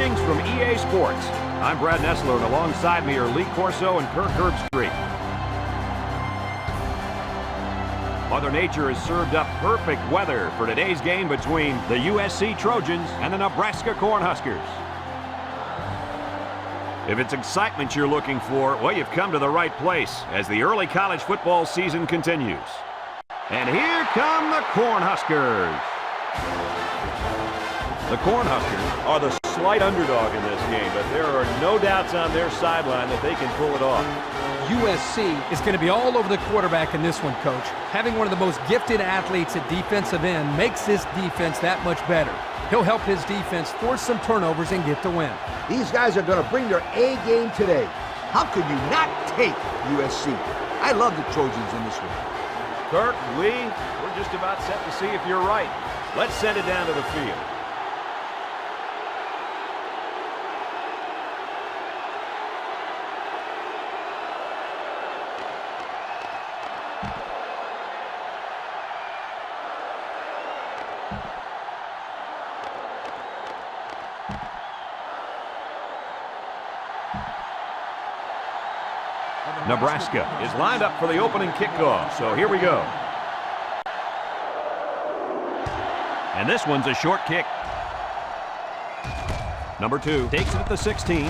Greetings from EA Sports. I'm Brad Nessler, and alongside me are Lee Corso and Kirk Herbstreit. Mother Nature has served up perfect weather for today's game between the USC Trojans and the Nebraska Cornhuskers. If it's excitement you're looking for, well, you've come to the right place as the early college football season continues. And here come the Cornhuskers. The Cornhuskers are the slight underdog in this game, but there are no doubts on their sideline that they can pull it off. USC is going to be all over the quarterback in this one, Coach. Having one of the most gifted athletes at defensive end makes this defense that much better. He'll help his defense force some turnovers and get the win. These guys are going to bring their A game today. How could you not take USC? I love the Trojans in this one. Kirk, Lee, we're just about set to see if you're right. Let's send it down to the field. Nebraska is lined up for the opening kickoff, so here we go. And this one's a short kick. Number 2 takes it at the 16.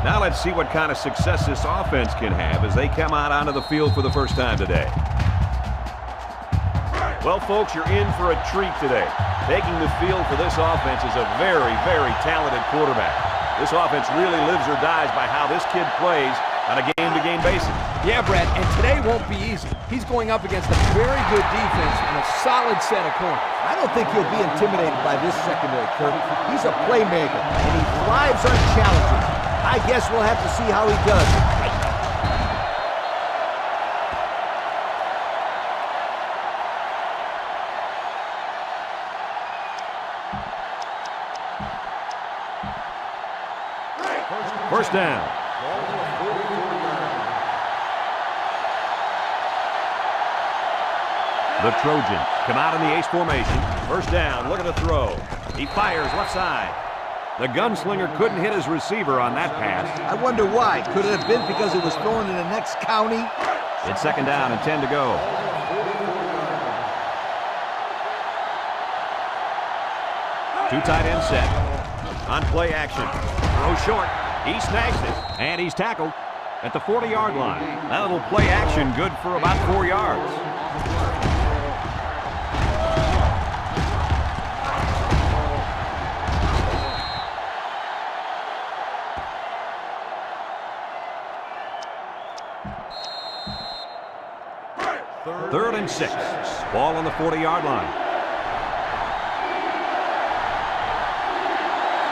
Now let's see what kind of success this offense can have as they come out onto the field for the first time today. Well, folks, you're in for a treat today. Taking the field for this offense is a very, very talented quarterback. This offense really lives or dies by how this kid plays on a game-to-game basis. Yeah, Brad, and today won't be easy. He's going up against a very good defense and a solid set of corners. I don't think he'll be intimidated by this secondary, Kirk. He's a playmaker, and he thrives on challenges. I guess we'll have to see how he does. First down. The Trojans come out in the ace formation. First down, look at the throw. He fires left side. The gunslinger couldn't hit his receiver on that pass. I wonder why. Could it have been because it was thrown in the next county? It's second down and 10 to go. Two tight ends set. On play action. Throw short. He snags it, and he's tackled at the 40-yard line. That little play action good for about 4 yards. Third and 6. Ball on the 40-yard line.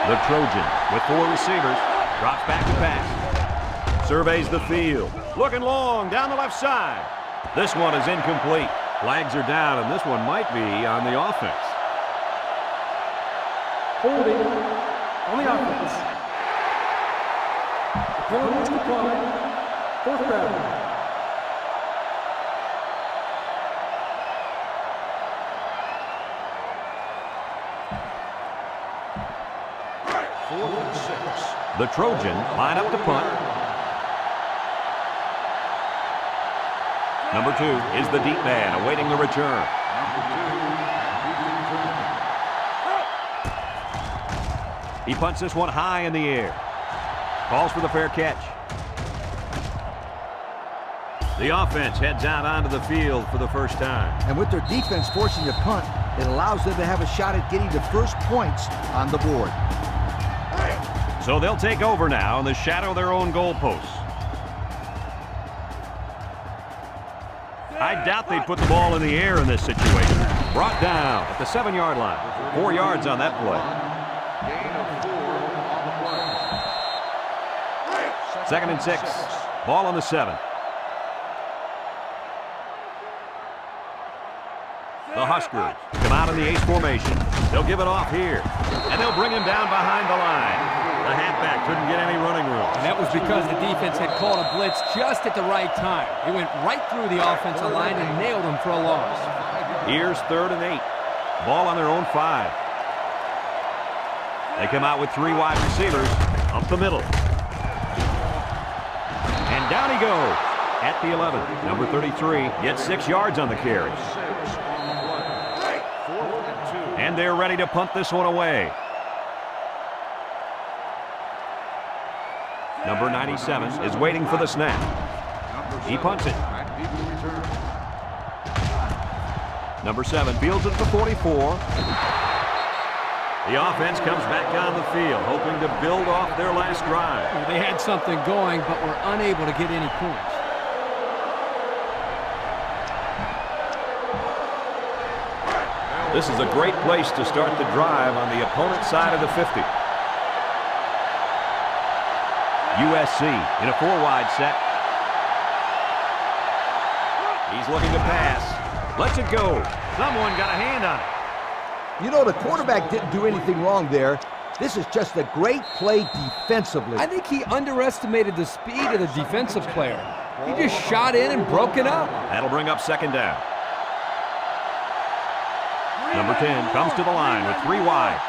The Trojans with 4 receivers. Drops back to pass. Surveys the field. Looking long down the left side. This one is incomplete. Flags are down, and this one might be on the offense. Holding on the offense. The penalty is declined. Fourth down. The Trojan line up to punt. Number 2 is the deep man awaiting the return. He punts this one high in the air. Calls for the fair catch. The offense heads out onto the field for the first time. And with their defense forcing the punt, it allows them to have a shot at getting the first points on the board. So they'll take over now in the shadow of their own goalposts. I doubt they'd put the ball in the air in this situation. Brought down at the 7-yard line. 4 yards on that play. Second and 6. Ball on the 7. The Huskers come out in the ace formation. They'll give it off here. And they'll bring him down behind the line. The halfback couldn't get any running room. And that was because the defense had called a blitz just at the right time. He went right through the offensive line and nailed him for a loss. Here's 3rd and 8. Ball on their own 5. They come out with 3 wide receivers up the middle. And down he goes at the 11. Number 33 gets 6 yards on the carry. And they're ready to punt this one away. Number 97 is waiting for the snap. He punts it. Number 7 fields it at the 44. The offense comes back on the field, hoping to build off their last drive. Well, they had something going, but were unable to get any points. This is a great place to start the drive on the opponent's side of the 50. USC in a 4-wide set. He's looking to pass. Lets it go. Someone got a hand on it. You know, the quarterback didn't do anything wrong there. This is just a great play defensively. I think he underestimated the speed of the defensive player. He just shot in and broke it up. That'll bring up 2nd down. Number 10 comes to the line with 3 wide.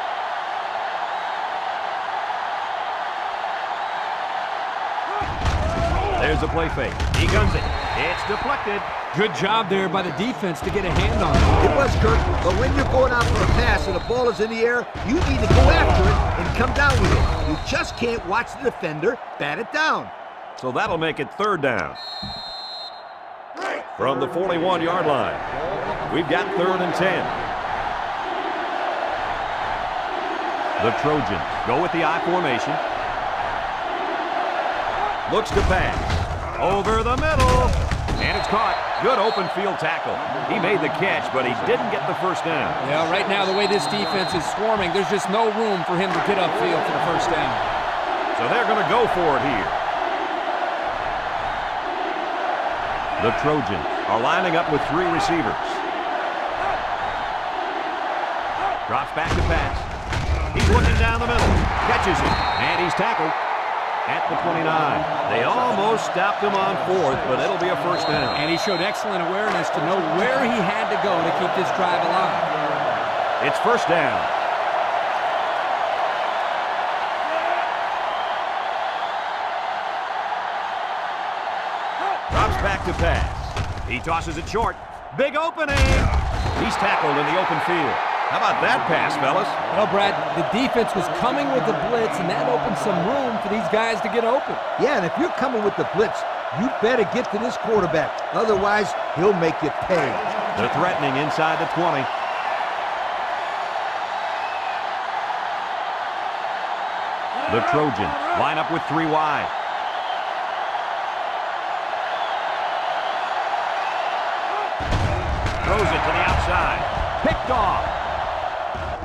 There's a play fake. He guns it. It's deflected. Good job there by the defense to get a hand on it. It was, Kurt, but when you're going out for a pass and the ball is in the air, you need to go after it and come down with it. You just can't watch the defender bat it down. So that'll make it 3rd down. From the 41-yard line, we've got 3rd and 10. The Trojans go with the I formation. Looks to pass. Over the middle. And it's caught. Good open field tackle. He made the catch, but he didn't get the 1st down. Yeah, right now the way this defense is swarming, there's just no room for him to get upfield for the 1st down. So they're going to go for it here. The Trojans are lining up with 3 receivers. Drops back to pass. He's looking down the middle. Catches it. And he's tackled at the 29. They almost stopped him on 4th, but it'll be a 1st down. And he showed excellent awareness to know where he had to go to keep this drive alive. It's 1st down. Drops back to pass. He tosses it short. Big opening. He's tackled in the open field. How about that pass, fellas? Well, Brad, the defense was coming with the blitz, and that opened some room for these guys to get open. Yeah, and if you're coming with the blitz, you better get to this quarterback. Otherwise, he'll make you pay. They're threatening inside the 20. The Trojans line up with 3 wide. Throws it to the outside. Picked off.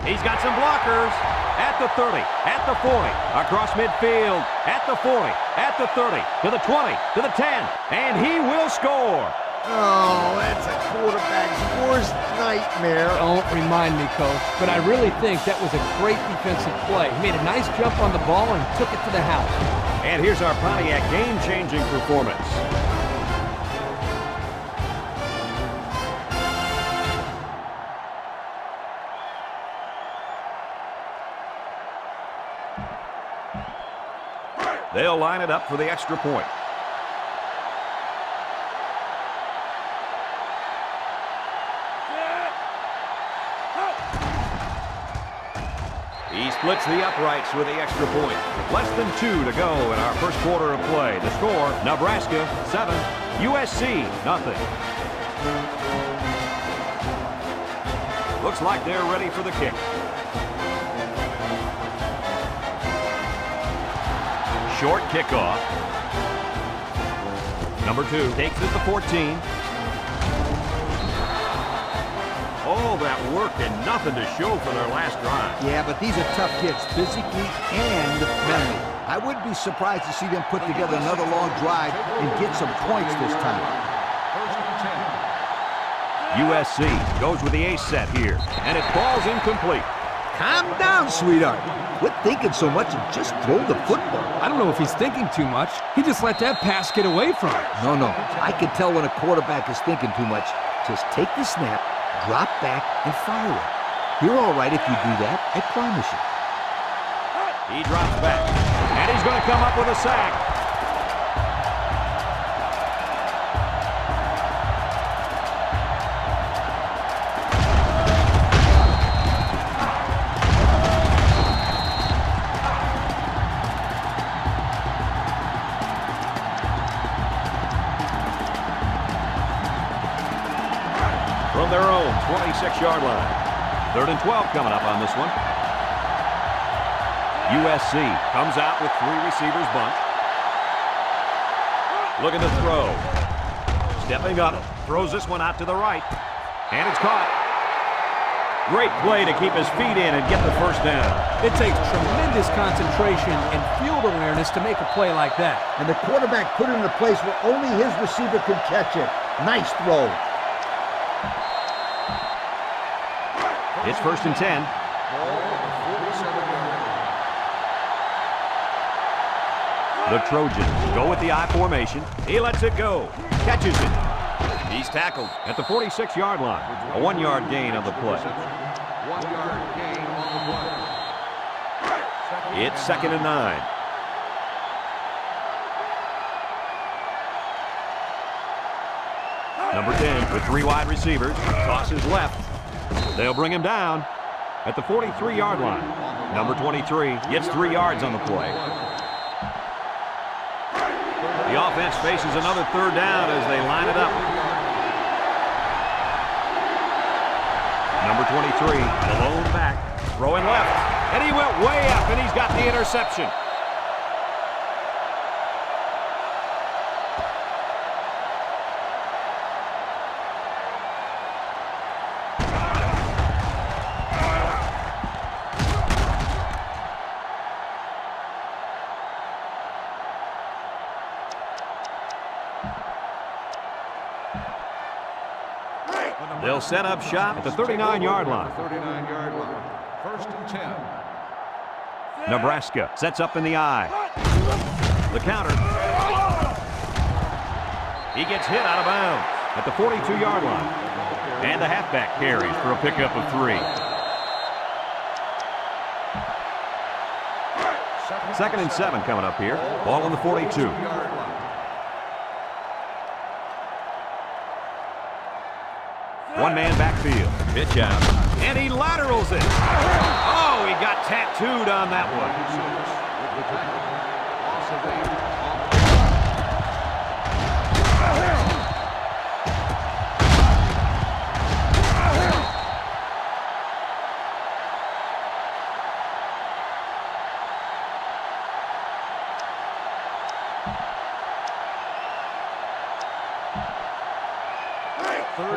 He's got some blockers at the 30, at the 40, across midfield, at the 40, at the 30, to the 20, to the 10, and he will score. Oh, that's a quarterback's worst nightmare. Don't remind me, Coach, but I really think that was a great defensive play. He made a nice jump on the ball and took it to the house. And here's our Pontiac game-changing performance. They'll line it up for the extra point. He splits the uprights with the extra point. Less than 2 to go in our 1st quarter of play. The score, Nebraska 7, USC nothing. Looks like they're ready for the kick. Short kickoff. Number 2 takes it to 14. All that work and nothing to show for their last drive. Yeah, but these are tough kids, physically and mentally. I wouldn't be surprised to see them put together another long drive and get some points this time. USC goes with the ace set here, and it falls incomplete. Calm down, sweetheart. Quit thinking so much and just throw the football. I don't know if he's thinking too much. He just let that pass get away from him. No. I can tell when a quarterback is thinking too much. Just take the snap, drop back, and fire it. You're all right if you do that, I promise you. He drops back, and he's going to come up with a sack. From their own 26-yard line. 3rd and 12 coming up on this one. USC comes out with 3 receivers bunt. Looking to throw. Stepping up, throws this one out to the right. And it's caught. Great play to keep his feet in and get the first down. It takes tremendous concentration and field awareness to make a play like that. And the quarterback put it in a place where only his receiver could catch it. Nice throw. It's 1st and 10. The Trojans go with the I formation. He lets it go. Catches it. He's tackled at the 46-yard line. A 1-yard gain on the play. 1-yard gain on the play. It's 2nd and 9. Number 10 with 3 wide receivers. Tosses left. They'll bring him down at the 43-yard line. Number 23 gets 3 yards on the play. The offense faces another 3rd down as they line it up. Number 23, alone back, throwing left, and he went way up, and he's got the interception. They'll set up shop at the 39-yard line. 39-yard line. 1st and 10. Nebraska sets up in the I. The counter. He gets hit out of bounds at the 42-yard line. And the halfback carries for a pickup of 3. 2nd and 7 coming up here. Ball on the 42. One-man backfield. Pitch out. And he laterals it. Oh, he got tattooed on that one.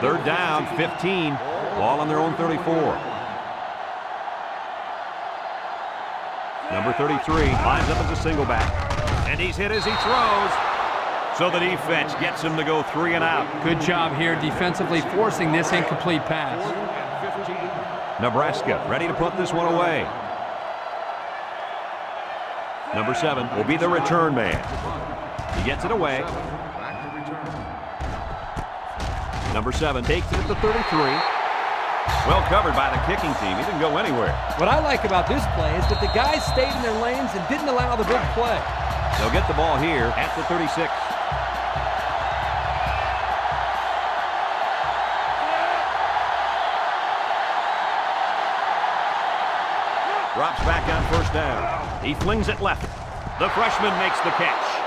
Third down, 15. Ball on their own 34. Number 33 lines up as a single back. And he's hit as he throws. So the defense gets him to go 3 and out. Good job here defensively forcing this incomplete pass. Nebraska ready to put this one away. Number 7 will be the return man. He gets it away. Number 7 takes it at the 33. Well covered by the kicking team. He didn't go anywhere. What I like about this play is that the guys stayed in their lanes and didn't allow the big play. They'll get the ball here at the 36. Drops back on 1st down. He flings it left. The freshman makes the catch.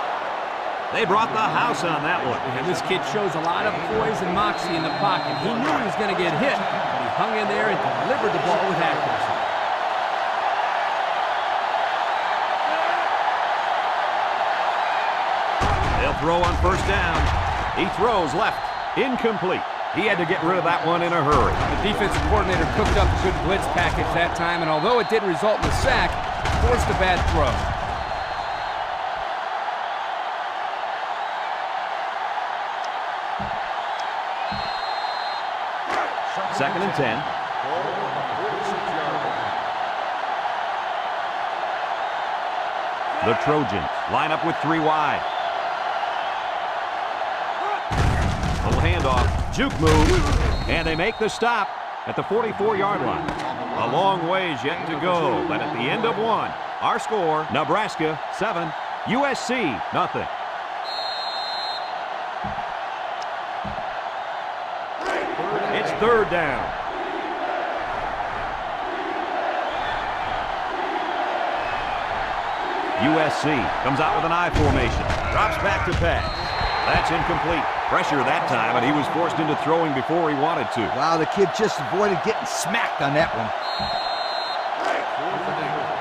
They brought the house on that one. And this kid shows a lot of poise and moxie in the pocket. He knew he was going to get hit, but he hung in there and delivered the ball with accuracy. They'll throw on 1st down. He throws left. Incomplete. He had to get rid of that one in a hurry. The defensive coordinator cooked up a good blitz package that time, and although it didn't result in a sack, it forced a bad throw. 2nd and 10. The Trojans line up with 3 wide. Little handoff, juke move, and they make the stop at the 44-yard line. A long ways yet to go, but at the end of 1, Our score, Nebraska 7, USC nothing. It's third down. USC comes out with an I formation. Drops back to pass. That's incomplete. Pressure that time, and he was forced into throwing before he wanted to. Wow, the kid just avoided getting smacked on that one.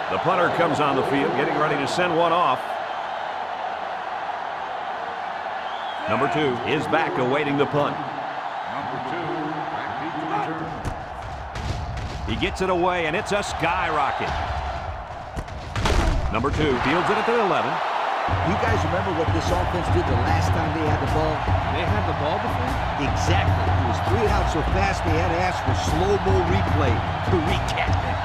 The punter comes on the field, getting ready to send one off. Number 2 is back awaiting the punt. Number 2, back to return. He gets it away, and it's a skyrocket. Number 2 fields it at the 11. You guys remember what this offense did the last time they had the ball? They had the ball before? Exactly. It was 3 out so fast they had to ask for slow-mo replay to recap it.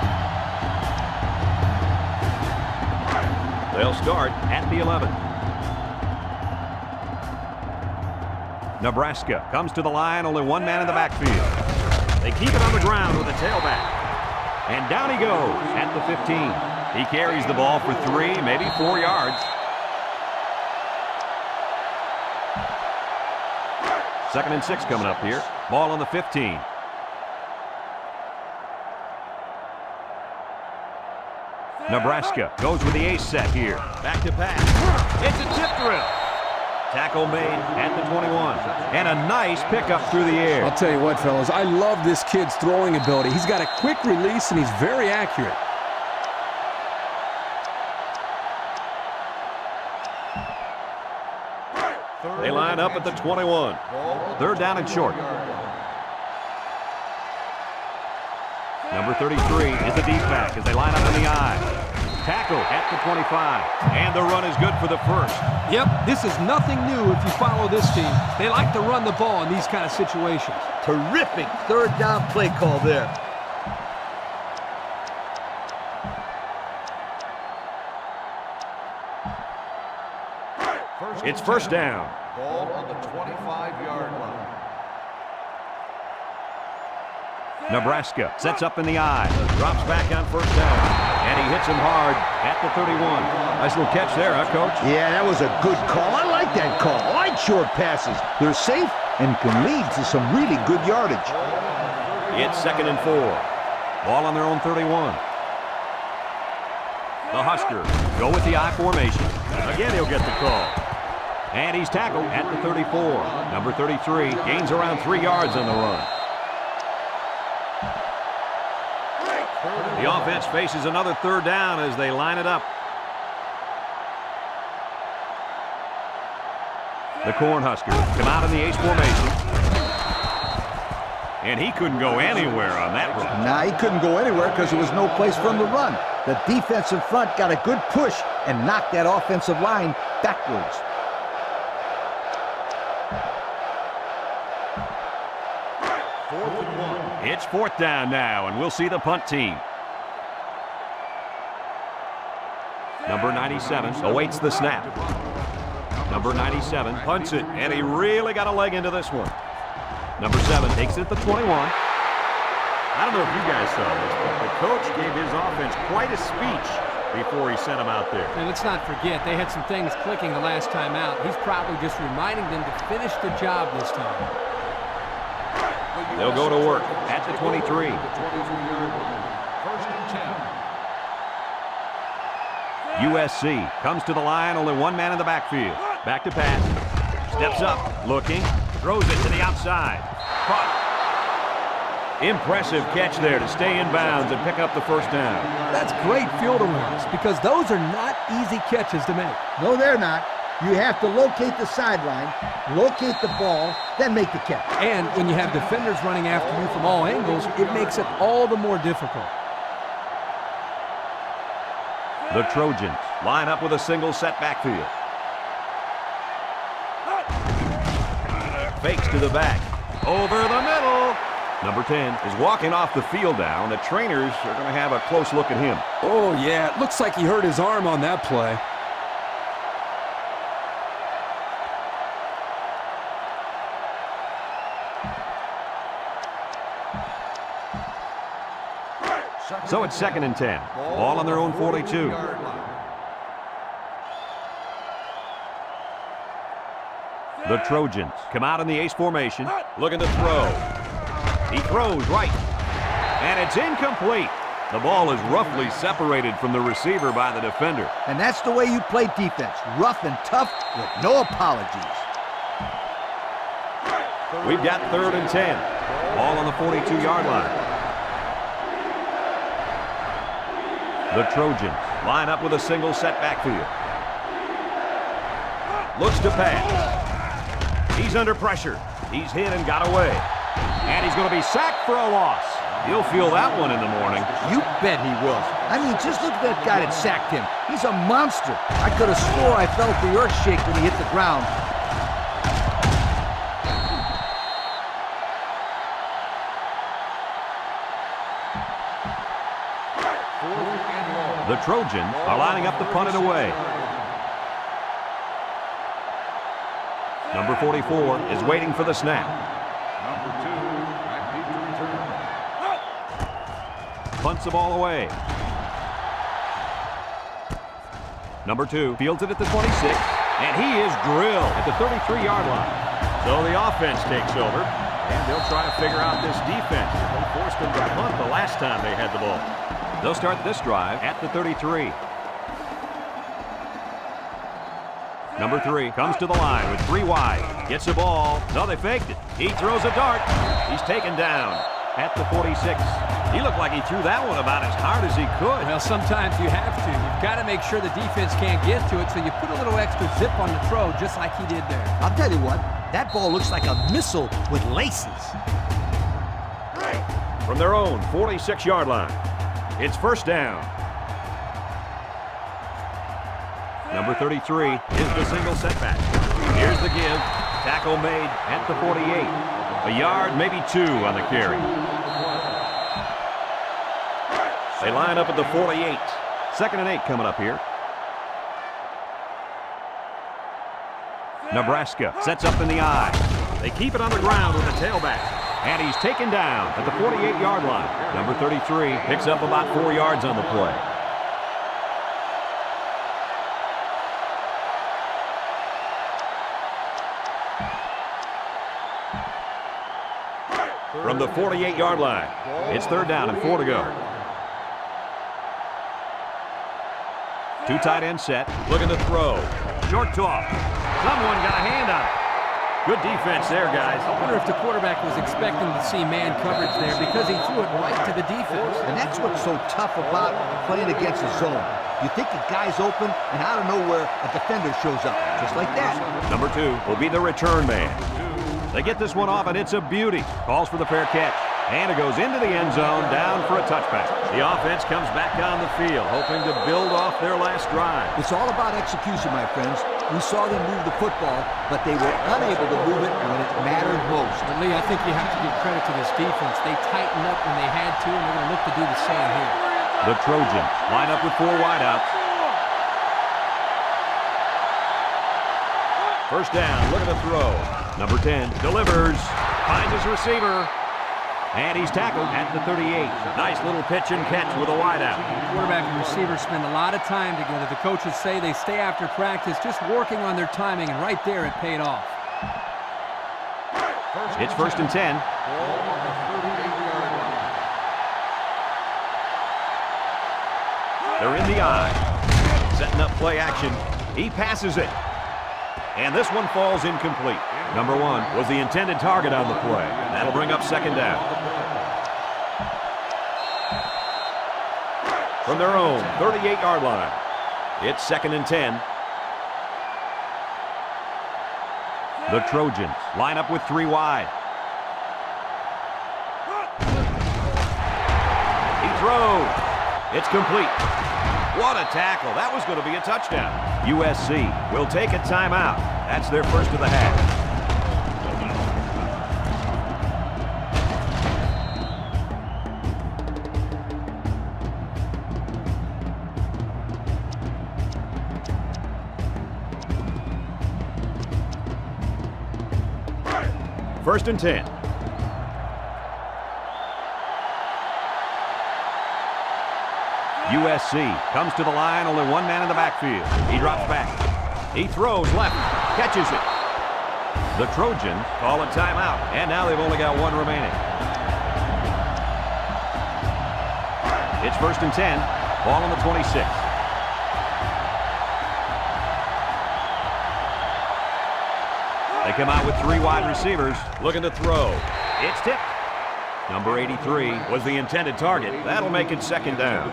They'll start at the 11. Nebraska comes to the line, only one man in the backfield. They keep it on the ground with a tailback. And down he goes at the 15. He carries the ball for 3, maybe 4 yards. Second and 6 coming up here. Ball on the 15. Nebraska goes with the ace set here. Back to pass. It's a tip drill. Tackle made at the 21. And a nice pickup through the air. I'll tell you what, fellas, I love this kid's throwing ability. He's got a quick release, and he's very accurate. They line up at the 21. Third down and short. Number 33 is the deep back as they line up in the I. Tackle at the 25. And the run is good for the first. Yep, this is nothing new if you follow this team. They like to run the ball in these kind of situations. Terrific third down play call there. It's first down. Ball on the 25-yard line. Nebraska sets up in the I. Drops back on first down. And he hits him hard at the 31. Nice little catch there, huh, Coach? Yeah, that was a good call. I like that call. I like short passes. They're safe and can lead to some really good yardage. It's second and 4. Ball on their own 31. The Huskers go with the I formation. Again, he'll get the call. And he's tackled at the 34. Number 33 gains around 3 yards on the run. The offense faces another third down as they line it up. The Cornhuskers come out in the ace formation. And he couldn't go anywhere on that run. Nah, he couldn't go anywhere because there was no place for him to run. The defensive front got a good push and knocked that offensive line backwards. It's fourth down now, and we'll see the punt team. Number 97 awaits the snap. Number 97 punts it, and he really got a leg into this one. Number 7 takes it at the 21. I don't know if you guys saw this, but the coach gave his offense quite a speech before he sent them out there. And let's not forget, they had some things clicking the last time out. He's probably just reminding them to finish the job this time. They'll go to work at the 23. First and 10. USC comes to the line, only one man in the backfield. Back to pass. Steps up, looking, throws it to the outside. Caught. Impressive catch there to stay in bounds and pick up the first down. That's great field awareness because those are not easy catches to make. No, they're not. You have to locate the sideline, locate the ball, then make the catch. And when you have defenders running after you from all angles, it makes it all the more difficult. The Trojans line up with a single set backfield. Fakes to the back. Over the middle. Number 10 is walking off the field now, and the trainers are going to have a close look at him. Oh, yeah, it looks like he hurt his arm on that play. So it's 2nd and 10. Ball on their own 42. The Trojans come out in the ace formation, looking to throw. He throws right, and it's incomplete. The ball is roughly separated from the receiver by the defender. And that's the way you play defense, rough and tough with no apologies. We've got 3rd and 10. Ball on the 42-yard line. The Trojans line up with a single set backfield. Looks to pass. He's under pressure. He's hit and got away. And he's going to be sacked for a loss. He'll feel that one in the morning. You bet he will. I mean, just look at that guy that sacked him. He's a monster. I could have swore I felt the earth shake when he hit the ground. The Trojans are lining up to punt it away. Number 44 is waiting for the snap. Number 2, backbeat to return. Punts the ball away. Number 2 fields it at the 26, and he is drilled at the 33-yard line. So the offense takes over, and they'll try to figure out this defense. They forced them to punt the last time they had the ball. They'll start this drive at the 33. Number 3 comes to the line with 3 wide. Gets the ball. No, they faked it. He throws a dart. He's taken down at the 46. He looked like he threw that one about as hard as he could. Well, sometimes you have to. You've got to make sure the defense can't get to it, so you put a little extra zip on the throw, just like he did there. I'll tell you what, that ball looks like a missile with laces. From their own 46-yard line, it's 1st down. Number 33 is the single setback. Here's the give. Tackle made at the 48. A yard, maybe 2 on the carry. They line up at the 48. 2nd and 8 coming up here. Nebraska sets up in the I. They keep it on the ground with the tailback. And he's taken down at the 48-yard line. Number 33 picks up about 4 yards on the play. From the 48-yard line, it's 3rd down and 4 to go. 2 tight end set, looking to throw. Short toss. Someone got a hand on it. Good defense there, guys. I wonder if the quarterback was expecting to see man coverage there because he threw it right to the defense. And that's what's so tough about playing against a zone. You think the guy's open, and out of nowhere, a defender shows up, just like that. Number 2 will be the return man. They get this one off, and it's a beauty. Calls for the fair catch. And it goes into the end zone, down for a touchback. The offense comes back on the field, hoping to build off their last drive. It's all about execution, my friends. We saw them move the football, but they were unable to move it when it mattered most. But Lee, I think you have to give credit to this defense. They tightened up when they had to, and they're going to look to do the same here. The Trojans line up with 4 wideouts. 1st down, looking to throw. Number 10 delivers, finds his receiver, and he's tackled at the 38. Nice little pitch and catch with a wideout. Quarterback and receiver spend a lot of time together. The coaches say they stay after practice, just working on their timing, and right there it paid off. It's 1st and 10. They're in the I. Setting up play action. He passes it. And this one falls incomplete. Number 1 was the intended target on the play. That'll bring up 2nd down. From their own 38-yard line, it's 2nd and 10. The Trojans line up with 3 wide. He throws. It's complete. What a tackle. That was going to be a touchdown. USC will take a timeout. That's their first of the half. First and 10. USC comes to the line, only one man in the backfield. He drops back. He throws left, catches it. The Trojans call a timeout, and now they've only got one remaining. It's 1st and 10, ball on the 26. They come out with 3 wide receivers looking to throw. It's tipped. Number 83 was the intended target. That'll make it 2nd down.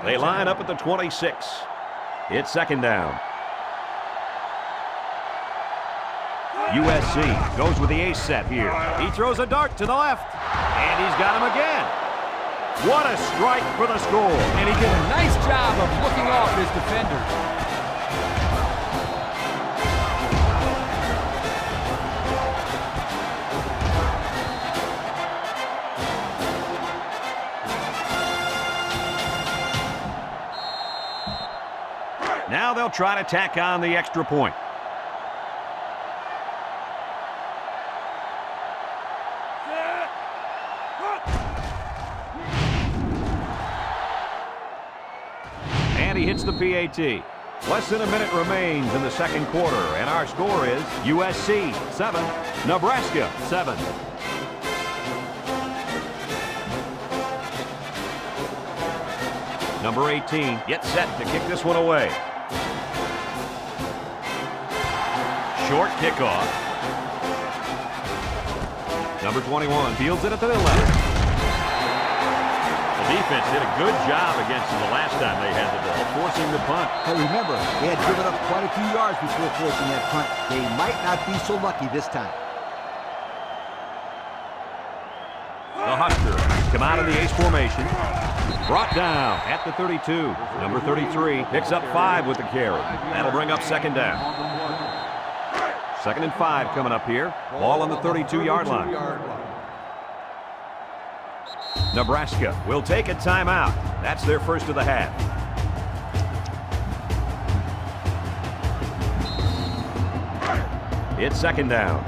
They line up at the 26. It's 2nd down. USC goes with the ace set here. He throws a dart to the left, and he's got him again. What a strike for the score. And he did a nice job of looking off his defenders. Now they'll try to tack on the extra point. And he hits the PAT. Less than a minute remains in the 2nd quarter, and our score is USC 7, Nebraska 7. Number 18 gets set to kick this one away. Short kickoff. Number 21 fields it at the 11. The defense did a good job against them the last time they had the ball, forcing the punt. Hey, remember, they had given up quite a few yards before forcing that punt. They might not be so lucky this time. The Huskers come out in the ace formation. Brought down at the 32. Number 33 picks up 5 with the carry. That'll bring up 2nd down. 2nd and 5 coming up here. Ball on the 32-yard line. Nebraska will take a timeout. That's their first of the half. It's 2nd down.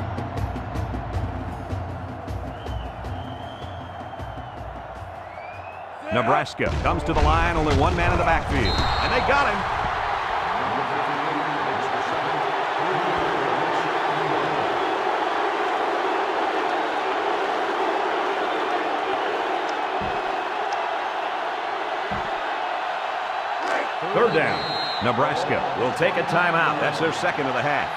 Nebraska comes to the line, only one man in the backfield. And they got him. Third down. Nebraska will take a timeout. That's their 2nd of the half.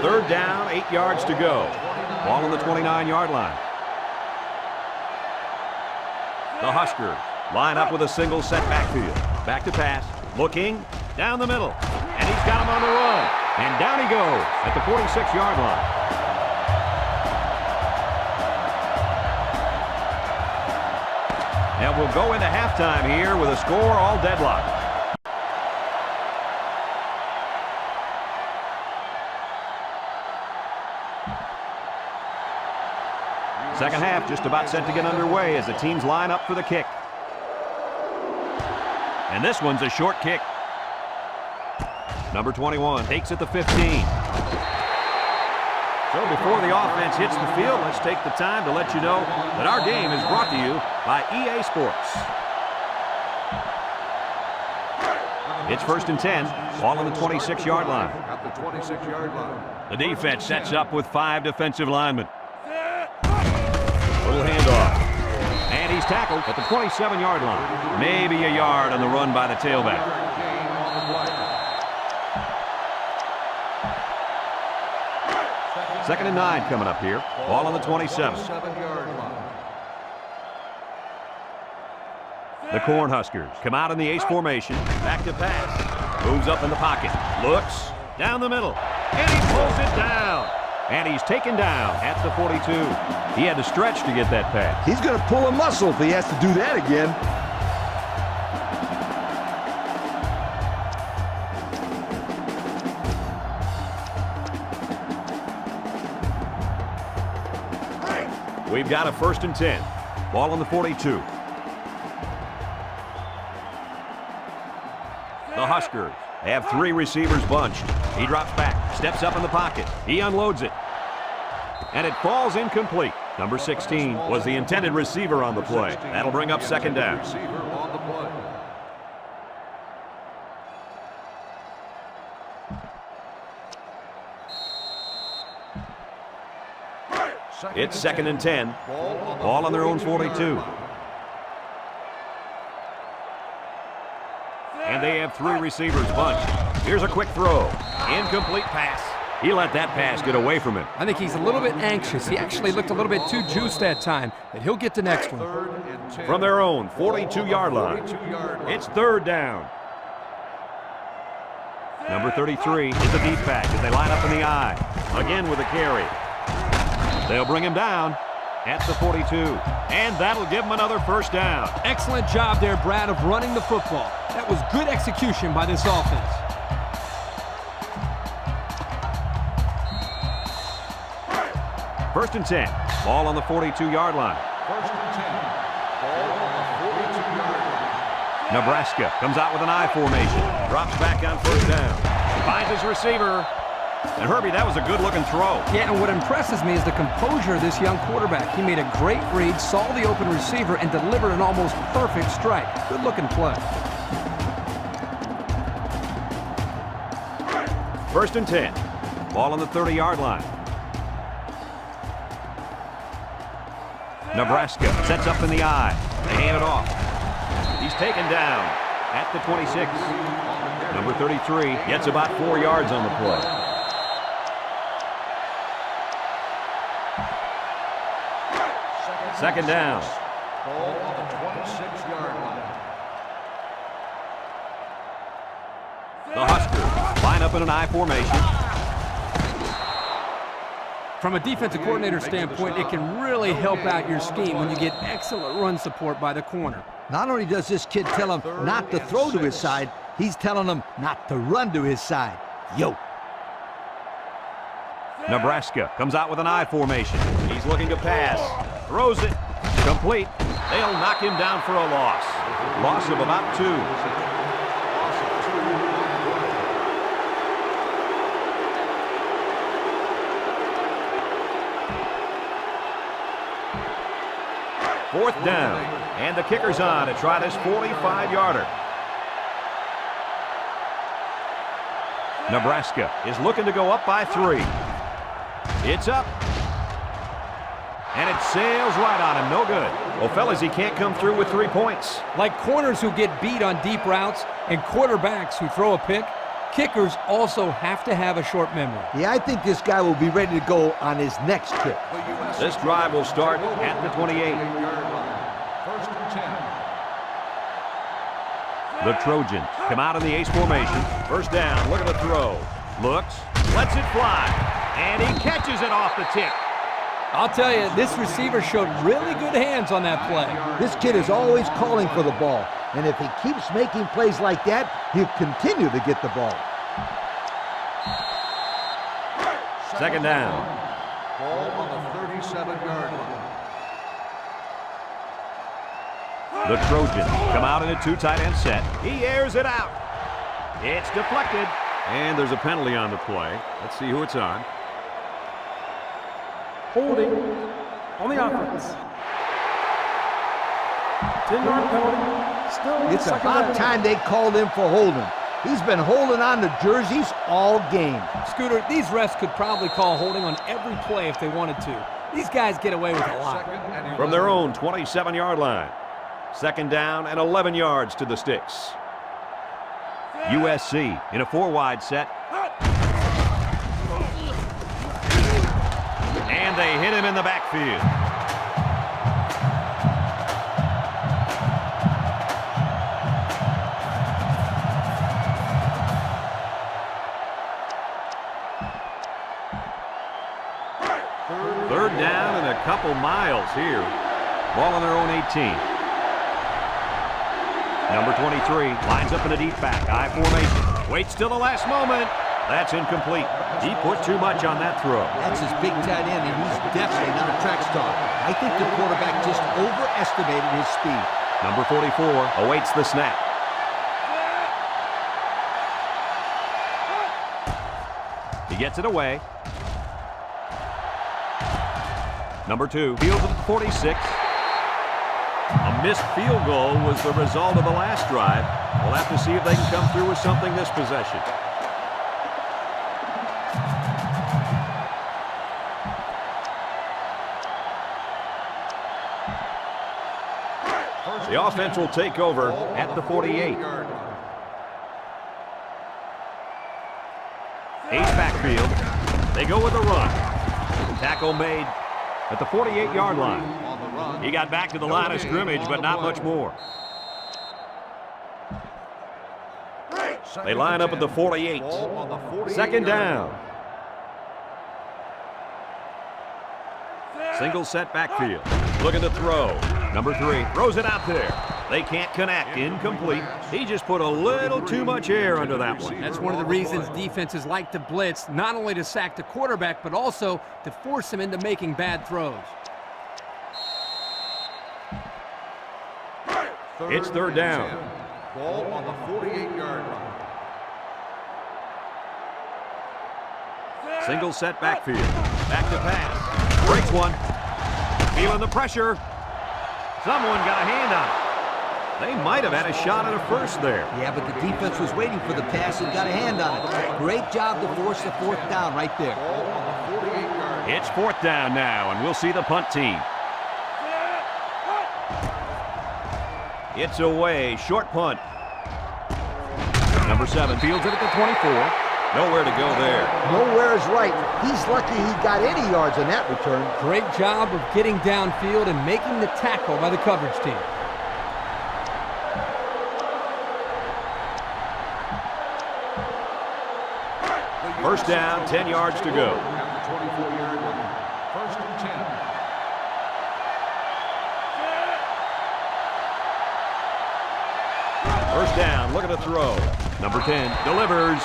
Third down, 8 yards to go. Ball on the 29-yard line. The Huskers line up with a single set backfield. Back to pass. Looking down the middle. And he's got him on the run. And down he goes at the 46-yard line. And we'll go into halftime here with a score all deadlock. Second half just about set to get underway as the teams line up for the kick. And this one's a short kick. Number 21 takes it to 15. So before the offense hits the field, let's take the time to let you know that our game is brought to you by EA Sports. It's 1st and 10, ball on the 26-yard line. At the 26-yard line. The defense sets up with 5 defensive linemen. Little handoff. And he's tackled at the 27-yard line. Maybe a yard on the run by the tailback. Second and 9 coming up here. Ball on the 27. The Cornhuskers come out in the ace formation. Back to pass. Moves up in the pocket. Looks down the middle. And he pulls it down. And he's taken down at the 42. He had to stretch to get that pass. He's going to pull a muscle if he has to do that again. We've got a 1st and 10. Ball on the 42. The Huskers have 3 receivers bunched. He drops back, steps up in the pocket. He unloads it. And it falls incomplete. Number 16 was the intended receiver on the play. That'll bring up second down. It's 2nd and 10. Ball on their own 42. And they have 3 receivers bunched. Here's a quick throw. Incomplete pass. He let that pass get away from him. I think he's a little bit anxious. He actually looked a little bit too juiced that time, but he'll get the next one. From their own 42-yard line. It's 3rd down. Number 33 is the deep back as they line up in the I. Again with a carry. They'll bring him down at the 42. And that'll give him another first down. Excellent job there, Brad, of running the football. That was good execution by this offense. First and 10. Ball on the 42-yard line. First and 10. Ball on the 42-yard line. Nebraska comes out with an I formation. Drops back on first down. Finds his receiver. And Herbie, that was a good-looking throw. Yeah, and what impresses me is the composure of this young quarterback. He made a great read, saw the open receiver, and delivered an almost perfect strike. Good-looking play. First and 10. Ball on the 30-yard line. Nebraska sets up in the I. They hand it off. He's taken down at the 26. Number 33 gets about 4 yards on the play. Second down. Ball on the 26-yard line. The Huskers line up in an I formation. From a defensive coordinator standpoint, it can really help out your scheme when you get excellent run support by the corner. Not only does this kid tell him not to throw to his side, he's telling him not to run to his side. Yo. Nebraska comes out with an I formation. He's looking to pass. Throws it. Complete. They'll knock him down for a loss. Loss of about 2. Fourth down. And the kicker's on to try this 45-yarder. Nebraska is looking to go up by 3. It's up. And it sails right on him. No good. Well, fellas, he can't come through with 3 points. Like corners who get beat on deep routes and quarterbacks who throw a pick, kickers also have to have a short memory. Yeah, I think this guy will be ready to go on his next kick. This drive will start at the 28. First and 10. The Trojans come out in the ace formation. First down, look at the throw. Looks, lets it fly, and he catches it off the tip. I'll tell you, this receiver showed really good hands on that play. This kid is always calling for the ball, and if he keeps making plays like that, he'll continue to get the ball. Second down. Ball on the 37-yard line. The Trojans come out in a 2 tight end set. He airs it out. It's deflected. And there's a penalty on the play. Let's see who it's on. Holding on the offense. 10-yard penalty. Still It's second about down. time they called him for holding. He's been holding on to jerseys all game. Scooter, these refs could probably call holding on every play if they wanted to. These guys get away with a lot. From their own 27-yard line. Second down and 11 yards to the sticks. USC in a 4-wide set. And they hit him in the backfield. Third down and a couple miles here. Ball on their own 18. Number 23 lines up in a deep back, I formation. Waits till the last moment. That's incomplete. He put too much on that throw. That's his big tight end, and he's definitely not a track star. I think the quarterback just overestimated his speed. Number 44 awaits the snap. gets it away. Number 2 fields it at the 46. A missed field goal was the result of the last drive. We'll have to see if they can come through with something this possession. The offense will take over at the 48. Ace backfield. They go with a run. Tackle made at the 48-yard line. He got back to the line of scrimmage, but not much more. They line up at the 48. Second down. Single set backfield. Looking to throw. Number 3 throws it out there. They can't connect. Incomplete. He just put a little too much air under that one. That's one of the reasons defenses like to blitz, not only to sack the quarterback, but also to force him into making bad throws. It's third down. Ball on the 48-yard line. Single set backfield. Back to pass. Breaks one. Feeling the pressure. Someone got a hand on it. They might have had a shot at a first there. Yeah, but the defense was waiting for the pass and got a hand on it. Great job to force the fourth down right there. Ball on the 48-yard line. It's fourth down now, and we'll see the punt team. It's away. Short punt. Number 7 fields it at the 24. Nowhere to go there. Nowhere is right. He's lucky he got any yards on that return. Great job of getting downfield and making the tackle by the coverage team. First down, 10 yards to go. At the 24-yard line. First and 10. First down, looking to throw. Number 10 delivers.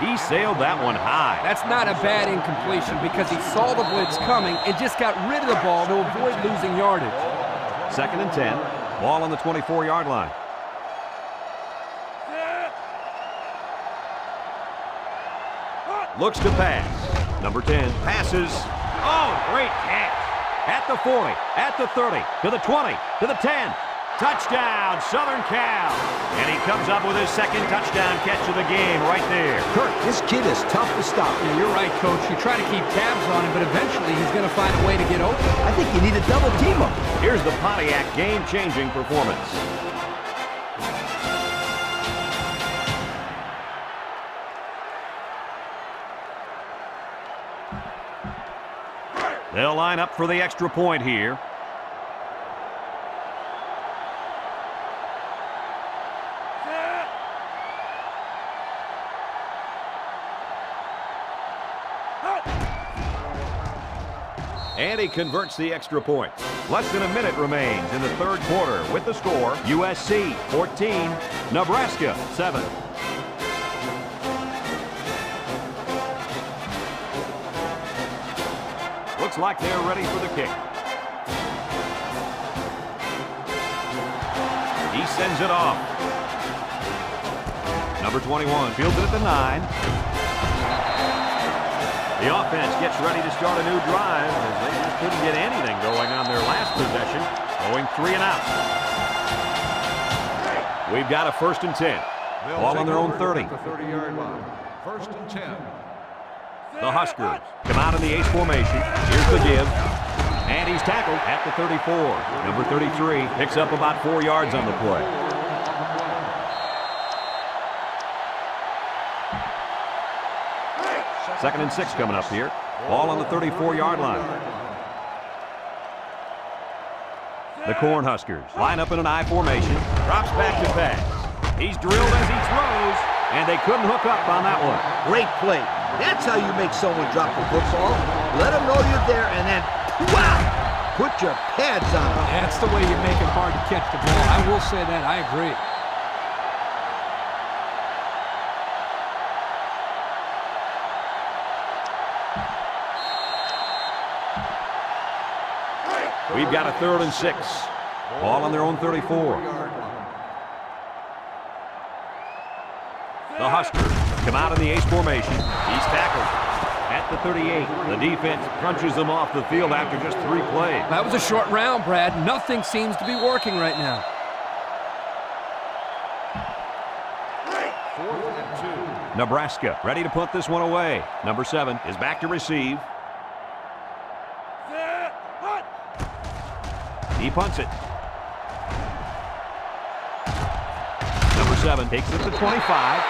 He sailed that one high. That's not a bad incompletion because he saw the blitz coming and just got rid of the ball to avoid losing yardage. Second and 10. Ball on the 24-yard line. Looks to pass. Number 10 passes. Oh, great catch. At the 40, at the 30, to the 20, to the 10. Touchdown, Southern Cal. And he comes up with his second touchdown catch of the game right there. Kurt, this kid is tough to stop. Yeah, you're right, Coach. You try to keep tabs on him, but eventually he's going to find a way to get open. I think you need a double team up. Here's the Pontiac game-changing performance. They'll line up for the extra point here. And he converts the extra point. Less than a minute remains in the third quarter with the score, USC 14, Nebraska 7. Looks like they're ready for the kick. He sends it off. Number 21 fields it at the 9. The offense gets ready to start a new drive as they just couldn't get anything going on their last possession, going 3 and out. We've got a first and 10. Ball on their own 30. The 30-yard line. First and 10. The Huskers come out in the ace formation. Here's the give. And he's tackled at the 34. Number 33 picks up about 4 yards on the play. Second and 6 coming up here. Ball on the 34-yard line. The Cornhuskers line up in an I formation. Drops back to pass. He's drilled as he throws, and they couldn't hook up on that one. Great play. That's how you make someone drop the football. Let them know you're there, and then, wow, put your pads on them. That's the way you make it hard to catch the ball. I will say that. I agree. We've got a third and 6. Ball on their own 34. The Huskers come out in the ace formation. He's tackled at the 38. The defense punches them off the field after just 3 plays. That was a short round, Brad. Nothing seems to be working right now. 4th and 2. Nebraska ready to put this one away. Number 7 is back to receive. He punts it. Number 7 takes it to 25.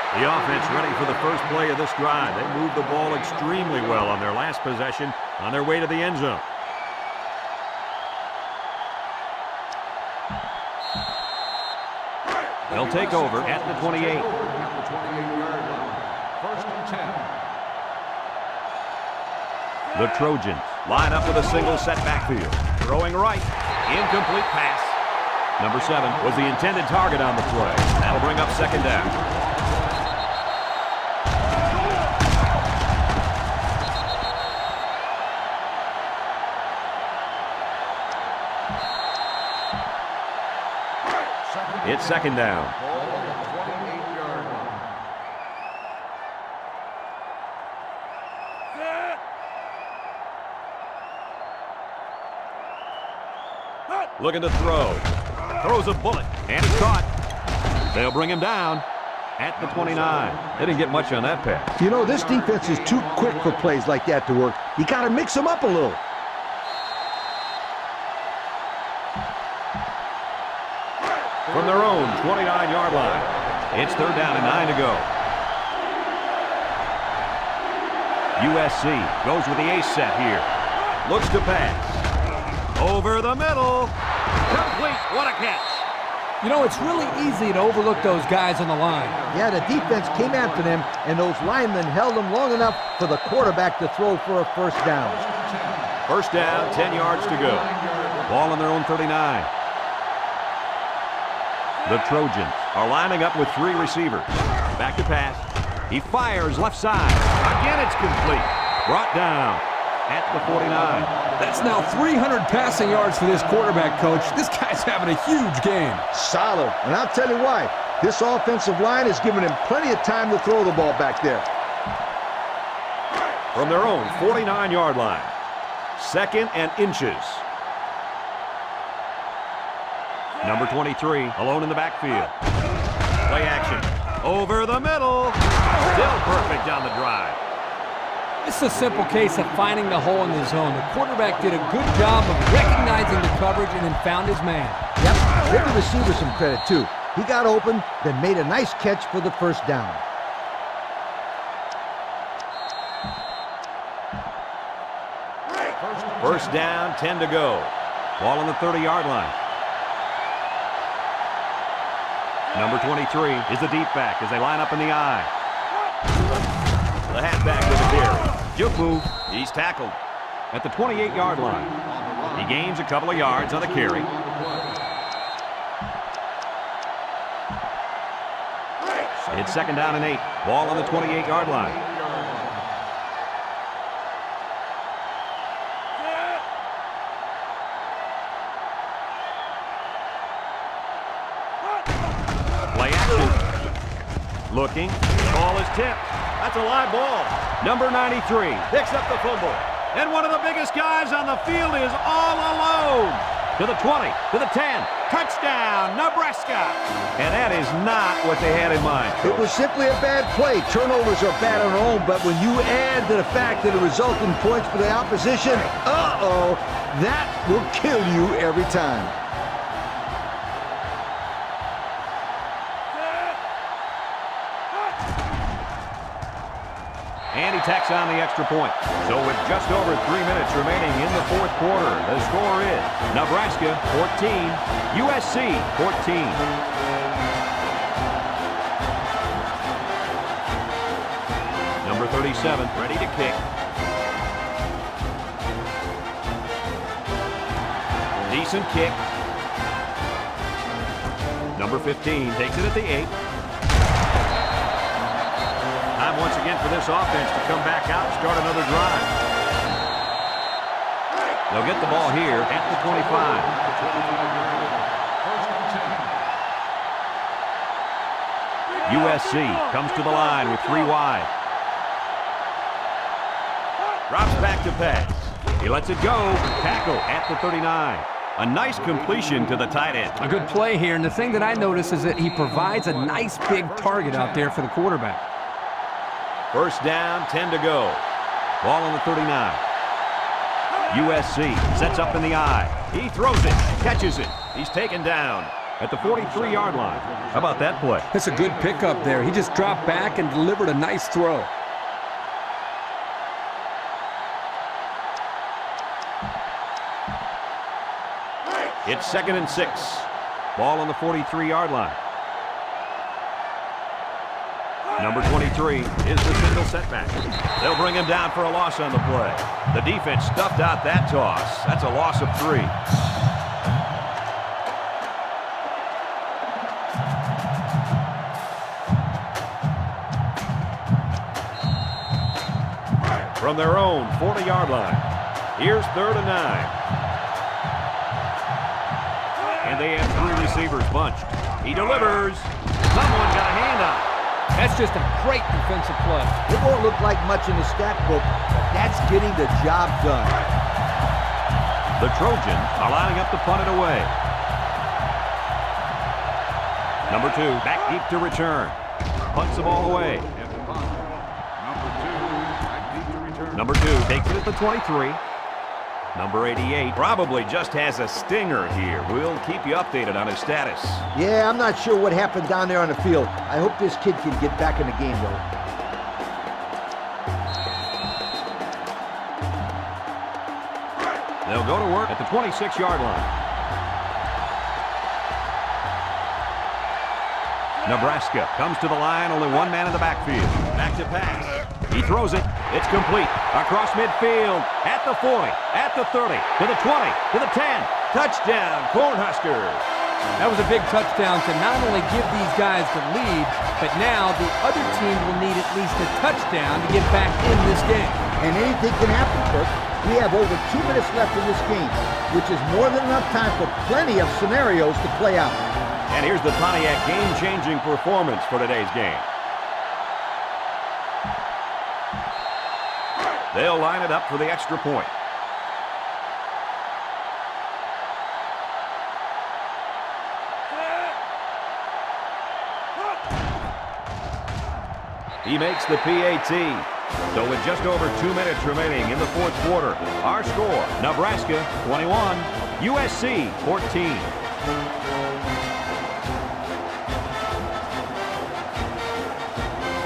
The offense ready for the first play of this drive. They moved the ball extremely well on their last possession on their way to the end zone. They'll take over at the 28. At the 28-yard line. 1st and 10. The Trojans line up with a single set backfield. Throwing right. Incomplete pass. Number 7 was the intended target on the play. That'll bring up 2nd down. It's 2nd down. Ball on the 28-yard line. Looking to throw. Throws a bullet, and it's caught. They'll bring him down at the 29. They didn't get much on that pass. You know, this defense is too quick for plays like that to work. You got to mix them up a little. From their own 29-yard line. It's 3rd down and 9 to go. USC goes with the ace set here. Looks to pass. Over the middle. Complete. What a catch. You know, it's really easy to overlook those guys on the line. Yeah, the defense came after them, and those linemen held them long enough for the quarterback to throw for a 1st down. 1st down, 10 yards to go. Ball on their own 39. The Trojans are lining up with 3 receivers. Back to pass. He fires left side. Again, it's complete. Brought down at the 49. That's now 300 passing yards for this quarterback, Coach. This guy's having a huge game. Solid. And I'll tell you why. This offensive line has given him plenty of time to throw the ball back there. From their own 49-yard line. 2nd and inches. Number 23, alone in the backfield. Play action. Over the middle. Still perfect on the drive. This is a simple case of finding the hole in the zone. The quarterback did a good job of recognizing the coverage and then found his man. Yep, give the receiver some credit, too. He got open, then made a nice catch for the 1st down. First down, 10 to go. Ball on the 30-yard line. Number 23 is the deep back as they line up in the I. The halfback with the carry. Juke move. He's tackled at the 28-yard line. He gains a couple of yards on the carry. It's 2nd down and 8. Ball on the 28-yard line. Play action. Looking. Ball is tipped. That's a live ball. Number 93 picks up the fumble. And one of the biggest guys on the field is all alone. To the 20, to the 10. Touchdown, Nebraska. And that is not what they had in mind. It was simply a bad play. Turnovers are bad on their own, but when you add to the fact that it resulted in points for the opposition, that will kill you every time. And he tacks on the extra point. So with just over 3 minutes remaining in the 4th quarter, the score is Nebraska 14, USC 14. Number 37 ready to kick. Decent kick. Number 15 takes it at the 8. Time once again for this offense to come back out and start another drive. They'll get the ball here at the 25. USC comes to the line with 3 wide. Drops back to pass. He lets it go. Tackle at the 39. A nice completion to the tight end. A good play here, and the thing that I notice is that he provides a nice big target out there for the quarterback. First down, 10 to go. Ball on the 39. USC sets up in the eye. He throws it, catches it. He's taken down at the 43-yard line. How about that play? That's a good pickup there. He just dropped back and delivered a nice throw. It's 2nd and 6. Ball on the 43-yard line. Number 23 is the single setback. They'll bring him down for a loss on the play. The defense stuffed out that toss. That's a loss of 3. From their own 40-yard line, here's 3rd and 9. And they have 3 receivers bunched. He delivers. Someone got a hand on it. That's just a great defensive play. It won't look like much in the stat book, but that's getting the job done. The Trojans are lining up to punt it away. Number 2, back deep to return. Punts the ball away. Number 2 takes it at the 23. Number 88 probably just has a stinger here. We'll keep you updated on his status. Yeah, I'm not sure what happened down there on the field. I hope this kid can get back in the game, though. They'll go to work at the 26-yard line. Nebraska comes to the line, only 1 man in the backfield. Back to pass. He throws it. It's complete. Across midfield. At the 40. At the 30. To the 20. To the 10. Touchdown, Cornhuskers. That was a big touchdown to not only give these guys the lead, but now the other team will need at least a touchdown to get back in this game. And anything can happen, Kirk. We have over 2 minutes left in this game, which is more than enough time for plenty of scenarios to play out. And here's the Pontiac game-changing performance for today's game. They'll line it up for the extra point. He makes the PAT. So with just over 2 minutes remaining in the 4th quarter, our score, Nebraska 21, USC 14.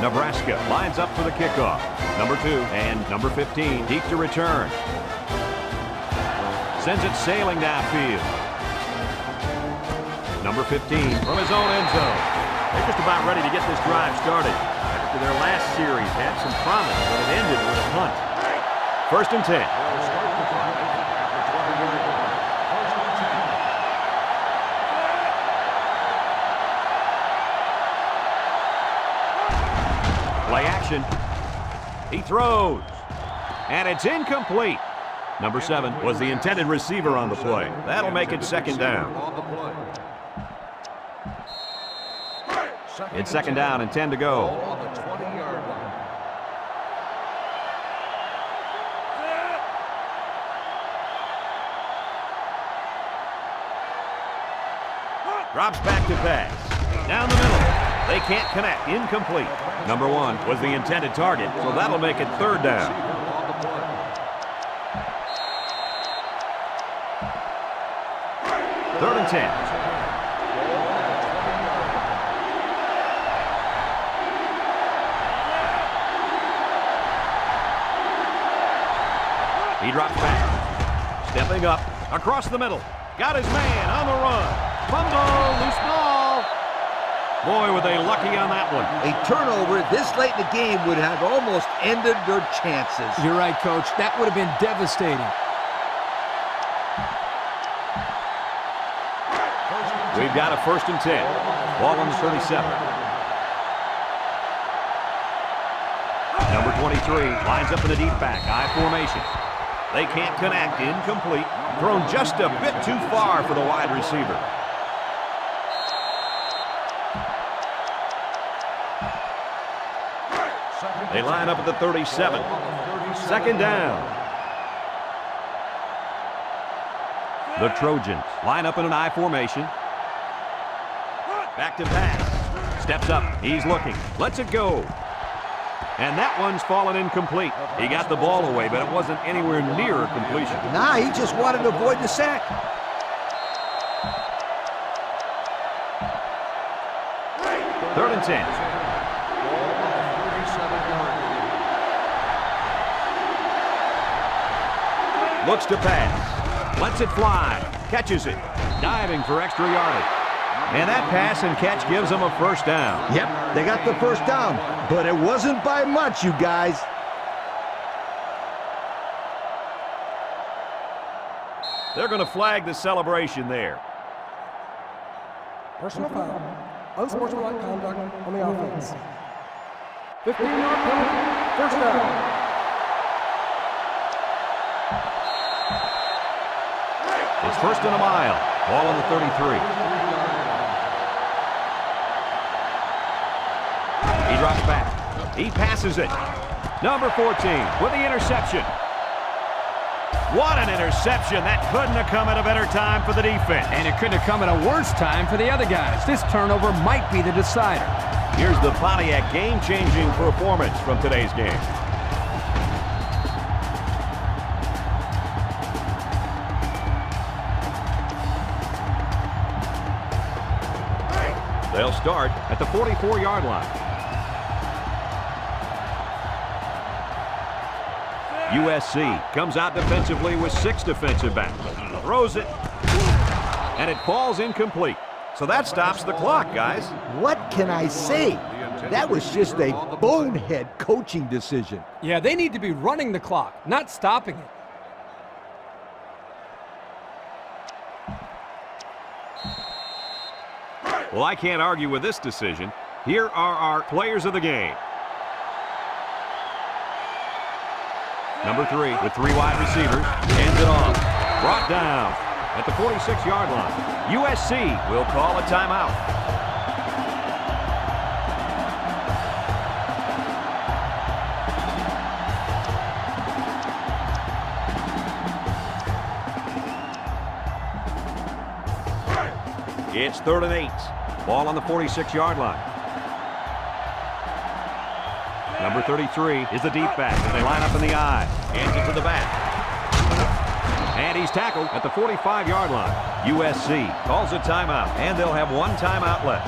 Nebraska lines up for the kickoff. Number 2 and number 15 deep to return. Sends it sailing downfield. Number 15 from his own end zone. They're just about ready to get this drive started. After their last series had some promise, but it ended with a punt. 1st and 10. Play action. He throws. And it's incomplete. Number 7 was the intended receiver on the play. That'll make it 2nd down. It's 2nd down and 10 to go. Drops back to pass. Down the middle. They can't connect. Incomplete. Number 1 was the intended target, so that'll make it 3rd down. Third and 10. He drops back. Stepping up. Across the middle. Got his man on the run. Fumble. Loose ball. Boy, were they lucky on that one. A turnover this late in the game would have almost ended their chances. You're right, Coach. That would have been devastating. We've got a 1st and 10. Ball on the 37. Number 23 lines up in the deep back. I formation. They can't connect. Incomplete. Thrown just a bit too far for the wide receiver. They line up at the 37. Second down. The Trojans line up in an I formation. Back to pass. Steps up. He's looking. Lets it go. And that one's fallen incomplete. He got the ball away, but it wasn't anywhere near a completion. Nah, he just wanted to avoid the sack. Third and 10. Looks to pass. Lets it fly. Catches it. Diving for extra yardage. And that pass and catch gives them a first down. Yep, they got the first down, but it wasn't by much, you guys. They're going to flag the celebration there. Personal foul. Unsportsmanlike conduct on the offense. 15-yard penalty. First down. It's first and a mile. Ball on the 33. He drops back. He passes it. Number 14 with the interception. What an interception. That couldn't have come at a better time for the defense. And it couldn't have come at a worse time for the other guys. This turnover might be the decider. Here's the Pontiac game-changing performance from today's game. They'll start at the 44-yard line. USC comes out defensively with 6 defensive backs. Throws it, and it falls incomplete. So that stops the clock, guys. What can I say? That was just a bonehead coaching decision. Yeah, they need to be running the clock, not stopping it. Well, I can't argue with this decision. Here are our players of the game. Number 3 with 3 wide receivers. Hands it off. Brought down at the 46-yard line. USC will call a timeout. It's 3rd and 8. Ball on the 46-yard line. Number 33 is the deep back as they line up in the I. Hands it to the back. And he's tackled at the 45-yard line. USC calls a timeout, and they'll have 1 timeout left.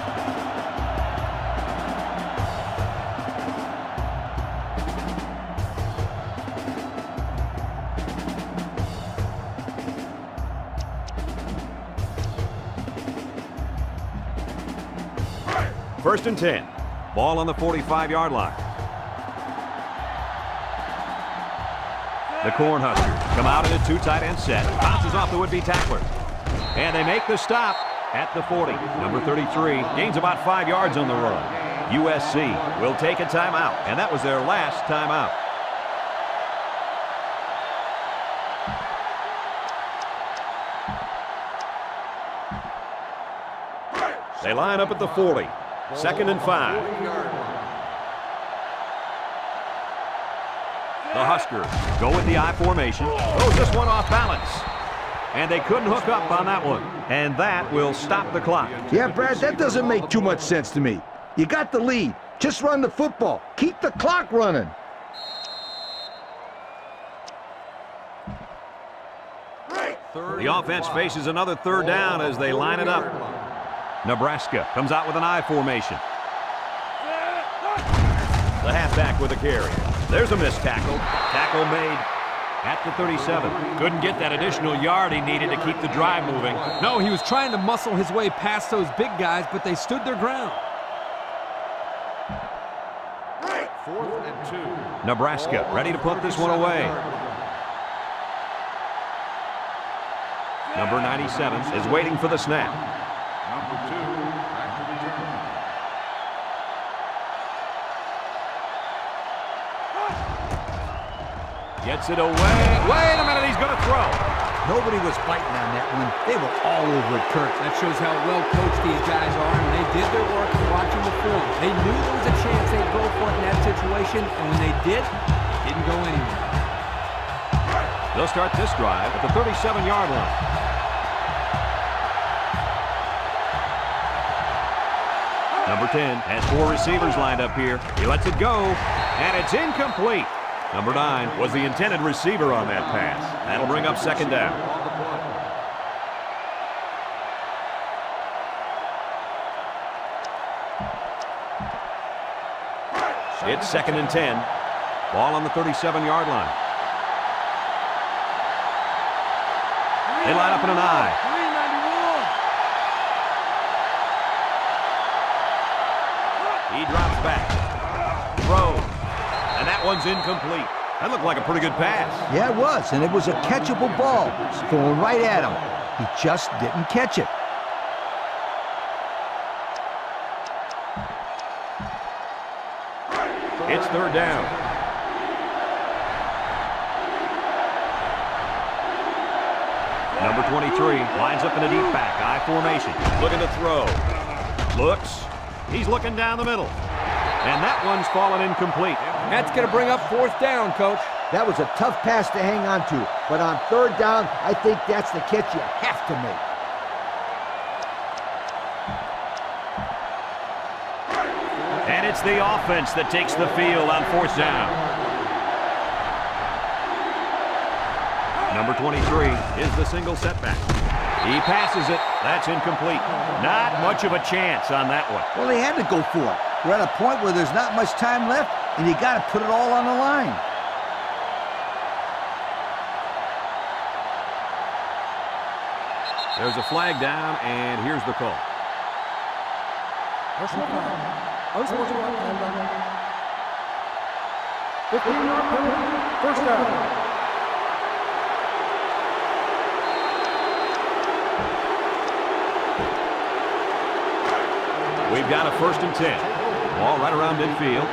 First and 10. Ball on the 45-yard line. The Cornhuskers come out in a 2 tight end set. Bounces off the would-be tackler. And they make the stop at the 40. Number 33 gains about 5 yards on the run. USC will take a timeout, and that was their last timeout. They line up at the 40. 2nd and 5. The Huskers go with the I formation. Throws this one off balance. And they couldn't hook up on that one. And that will stop the clock. Yeah, Brad, that doesn't make too much sense to me. You got the lead. Just run the football. Keep the clock running. The offense faces another 3rd down as they line it up. Nebraska comes out with an I formation. The halfback with a carry. There's a missed tackle. Tackle made at the 37. Couldn't get that additional yard he needed to keep the drive moving. No, he was trying to muscle his way past those big guys, but they stood their ground. 4th and 2. Nebraska ready to put this one away. Number 97 is waiting for the snap. Number 2 back to return. Gets it away. Wait a minute, he's going to throw. Nobody was fighting on that one. They were all over it, Kirk. That shows how well coached these guys are, and they did their work watching the for him. They knew there was a chance they'd go for it in that situation, and when they did, it didn't go anywhere. They'll start this drive at the 37-yard line. Number 10 has 4 receivers lined up here. He lets it go, and it's incomplete. Number 9 was the intended receiver on that pass. That'll bring up second down. It's 2nd and 10. Ball on the 37-yard line. They line up in an I. He drops back. Throws. And that one's incomplete. That looked like a pretty good pass. Yeah, it was, and it was a catchable ball. It's going right at him. He just didn't catch it. It's 3rd down. Number 23 lines up in a deep back, I formation. Looking to throw. Looks. He's looking down the middle. And that one's fallen incomplete. That's going to bring up 4th down, Coach. That was a tough pass to hang on to, but on 3rd down, I think that's the catch you have to make. And it's the offense that takes the field on 4th down. Number 23 is the single setback. He passes it. That's incomplete. Not much of a chance on that one. Well, they had to go for it. We're at a point where there's not much time left, and you got to put it all on the line. There's a flag down, and here's the call. Personal foul. Unsportsmanlike conduct. 15-yard penalty. 1st down. We've got a 1st and 10. Ball right around midfield.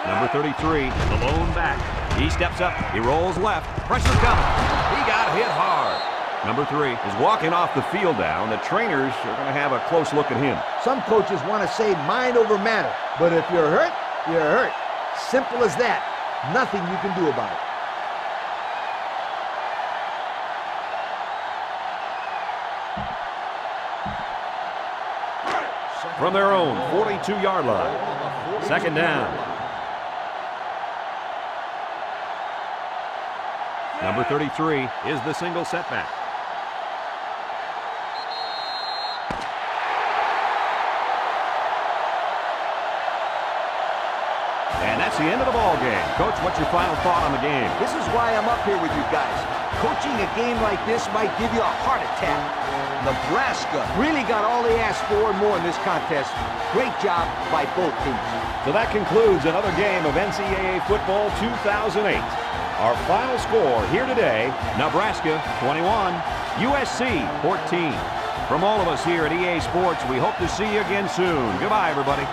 Number 33, the lone back. He steps up. He rolls left. Pressure coming. He got hit hard. Number 3 is walking off the field down. The trainers are going to have a close look at him. Some coaches want to say mind over matter, but if you're hurt, you're hurt. Simple as that. Nothing you can do about it. From their own 42-yard line. 2nd down. Number 33 is the single setback. And that's the end of the ball game. Coach, what's your final thought on the game? This is why I'm up here with you guys. Coaching a game like this might give you a heart attack. Nebraska really got all they asked for and more in this contest. Great job by both teams. So that concludes another game of NCAA football 2008. Our final score here today, Nebraska 21, USC 14. From all of us here at EA Sports, we hope to see you again soon. Goodbye, everybody.